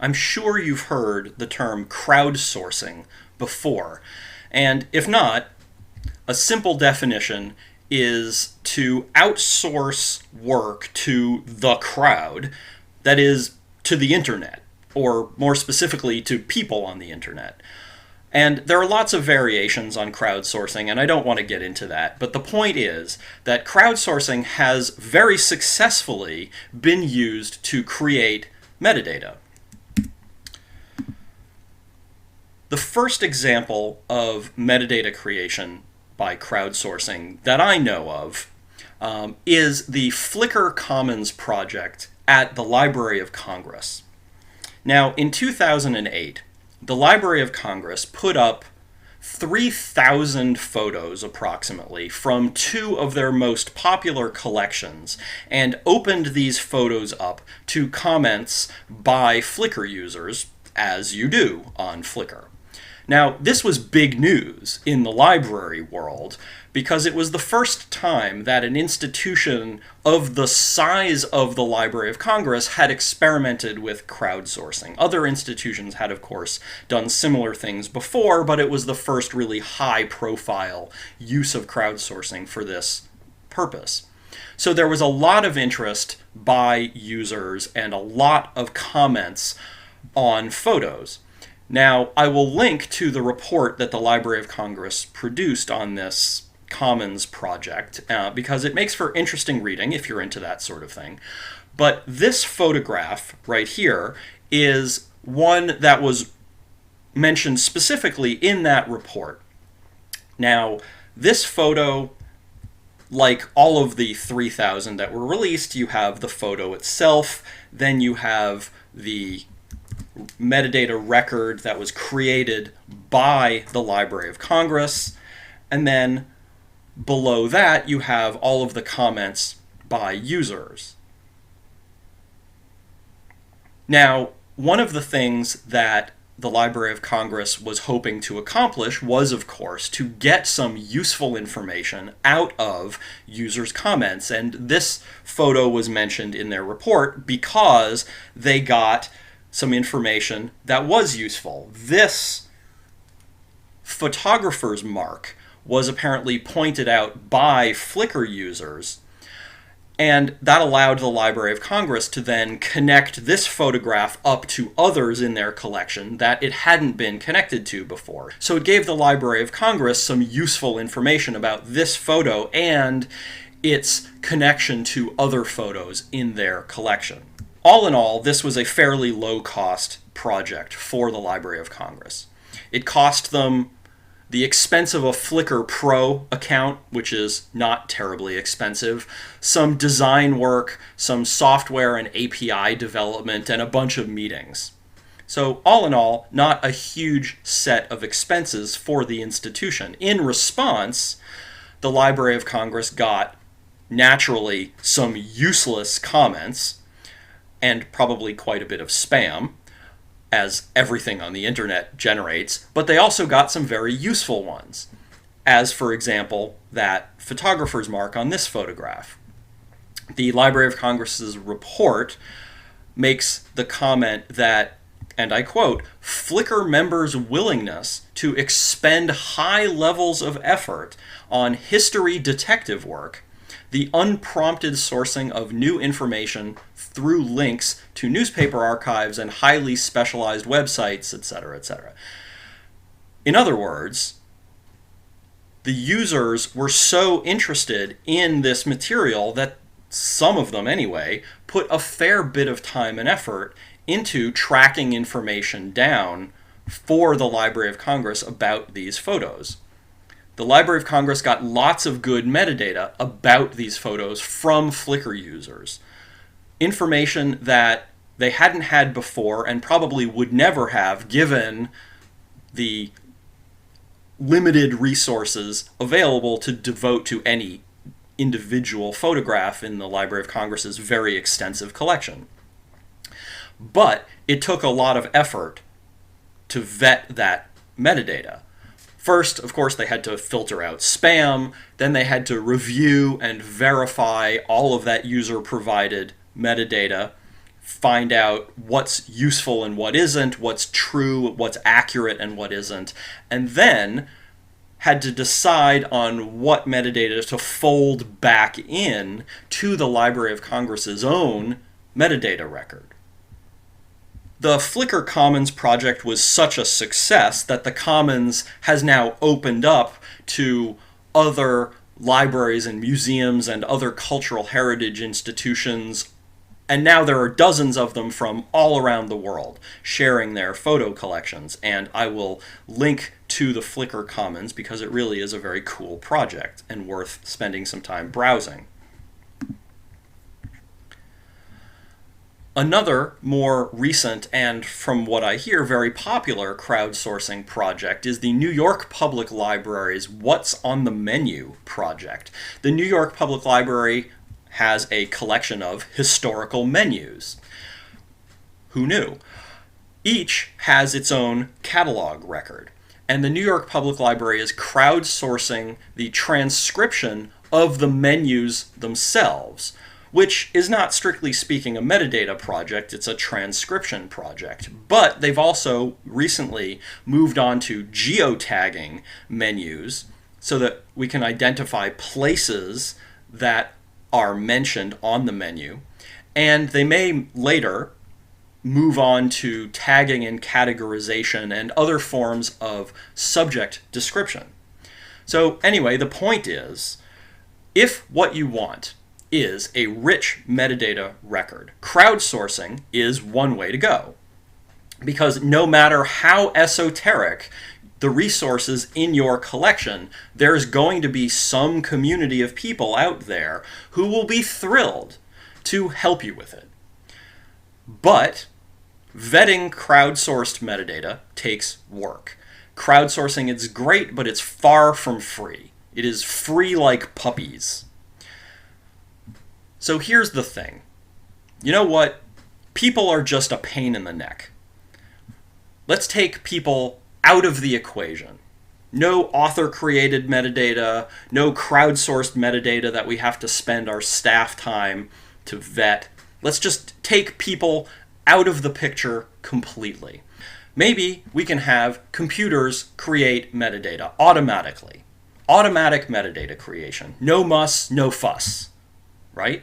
I'm sure you've heard the term crowdsourcing before. And if not, a simple definition is to outsource work to the crowd, that is, to the internet, or more specifically, to people on the internet. And there are lots of variations on crowdsourcing, and I don't want to get into that. But the point is that crowdsourcing has very successfully been used to create metadata. The first example of metadata creation by crowdsourcing that I know of is the Flickr Commons project at the Library of Congress. Now, in 2008, the Library of Congress put up 3,000 photos approximately from two of their most popular collections and opened these photos up to comments by Flickr users, as you do on Flickr. Now, this was big news in the library world because it was the first time that an institution of the size of the Library of Congress had experimented with crowdsourcing. Other institutions had, of course, done similar things before, but it was the first really high-profile use of crowdsourcing for this purpose. So there was a lot of interest by users and a lot of comments on photos. Now, I will link to the report that the Library of Congress produced on this Commons project because it makes for interesting reading if you're into that sort of thing. But this photograph right here is one that was mentioned specifically in that report. Now, this photo, like all of the 3,000 that were released, you have the photo itself, then you have the metadata record that was created by the Library of Congress, and then below that you have all of the comments by users. Now, one of the things that the Library of Congress was hoping to accomplish was, of course, to get some useful information out of users' comments, and this photo was mentioned in their report because they got some information that was useful. This photographer's mark was apparently pointed out by Flickr users, and that allowed the Library of Congress to then connect this photograph up to others in their collection that it hadn't been connected to before. So it gave the Library of Congress some useful information about this photo and its connection to other photos in their collection. All in all, this was a fairly low-cost project for the Library of Congress. It cost them the expense of a Flickr Pro account, which is not terribly expensive, some design work, some software and API development, and a bunch of meetings. So all in all, not a huge set of expenses for the institution. In response, the Library of Congress got, naturally, some useless comments, and probably quite a bit of spam, as everything on the internet generates, but they also got some very useful ones, as, for example, that photographer's mark on this photograph. The Library of Congress's report makes the comment that, and I quote, "Flickr members' willingness to expend high levels of effort on history detective work, the unprompted sourcing of new information through links to newspaper archives and highly specialized websites, etc., etc." In other words, the users were so interested in this material that some of them anyway put a fair bit of time and effort into tracking information down for the Library of Congress about these photos. The Library of Congress got lots of good metadata about these photos from Flickr users. Information that they hadn't had before and probably would never have given the limited resources available to devote to any individual photograph in the Library of Congress's very extensive collection. But it took a lot of effort to vet that metadata. First, of course, they had to filter out spam, then they had to review and verify all of that user-provided metadata find out what's useful and what isn't, what's true, what's accurate and what isn't, and then had to decide on what metadata to fold back in to the Library of Congress's own metadata record. The Flickr Commons project was such a success that the Commons has now opened up to other libraries and museums and other cultural heritage institutions, and now there are dozens of them from all around the world sharing their photo collections, and I will link to the Flickr Commons because it really is a very cool project and worth spending some time browsing. Another more recent and, from what I hear, very popular crowdsourcing project is the New York Public Library's What's on the Menu project. The New York Public Library has a collection of historical menus. Who knew? Each has its own catalog record, and the New York Public Library is crowdsourcing the transcription of the menus themselves, which is not strictly speaking a metadata project, it's a transcription project. But they've also recently moved on to geotagging menus so that we can identify places that are mentioned on the menu. And they may later move on to tagging and categorization and other forms of subject description. So anyway, the point is, if what you want is a rich metadata record, crowdsourcing is one way to go. Because no matter how esoteric the resources in your collection, there's going to be some community of people out there who will be thrilled to help you with it. But vetting crowdsourced metadata takes work. Crowdsourcing is great, but it's far from free. It is free like puppies. So here's the thing. You know what? People are just a pain in the neck. Let's take people out of the equation. No author-created metadata, no crowdsourced metadata that we have to spend our staff time to vet. Let's just take people out of the picture completely. Maybe we can have computers create metadata automatically. Automatic metadata creation. No muss, no fuss. Right?